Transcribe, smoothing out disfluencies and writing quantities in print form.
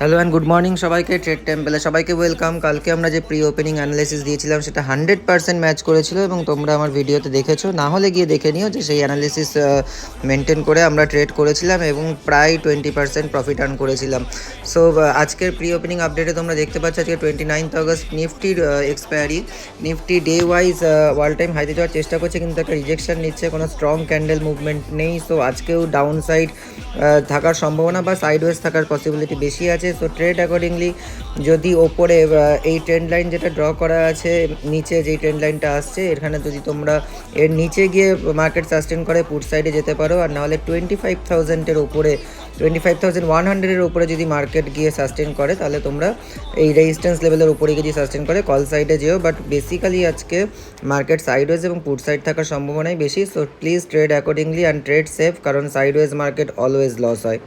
Hello and good morning সবাইকে। Trade টেম্পলে সবাইকে welcome. কালকে আমরা যে প্রি ওপেনিং অ্যানালাইসিস দিয়েছিলাম সেটা 100% ম্যাচ করেছিল এবং তোমরা আমার ভিডিওতে দেখেছো, না হলে গিয়ে দেখে নিও যে সেই অ্যানালিসিস মেনটেন করে আমরা ট্রেড করেছিলাম এবং প্রায় 20% প্রফিট আর্ন করেছিলাম। সো আজকের প্রি ওপেনিং আপডেটে তোমরা দেখতে পাচ্ছ আজকে 29 আগস্ট নিফটির expiry. Nifty day wise all time হাইতে যাওয়ার চেষ্টা করছে কিন্তু একটা রিজেকশন নিচ্ছে, কোনো স্ট্রং ক্যান্ডেল মুভমেন্ট নেই। সো আজকেও ডাউন সাইড থাকার সম্ভাবনা বা সাইডওয়েজ থাকার পসিবিলিটি বেশি আছে। সো ট্রেড অ্যাকর্ডিংলি যদি ওপরে এই ট্রেন্ড লাইন যেটা ড্র করা আছে, নিচে যেই ট্রেন্ড লাইনটা আসছে এখানে যদি তোমরা এর নিচে গিয়ে মার্কেট সাস্টেন করে পুট সাইডে যেতে পারো, আর নাহলে 25,000-এর ওপরে 25,100-এর ওপরে যদি মার্কেট গিয়ে সাস্টেন করে তাহলে তোমরা এই রেজিস্ট্যান্স লেভেলের উপরে গিয়ে যদি সাস্টেন করে কল সাইডে যেও। বাট বেসিক্যালি আজকে মার্কেট সাইডওয়েজ এবং পুট সাইড থাকার সম্ভাবনাই বেশি। So please trade accordingly and trade safe, কারণ সাইডওয়েজ মার্কেট অলওয়েজ লস হয়।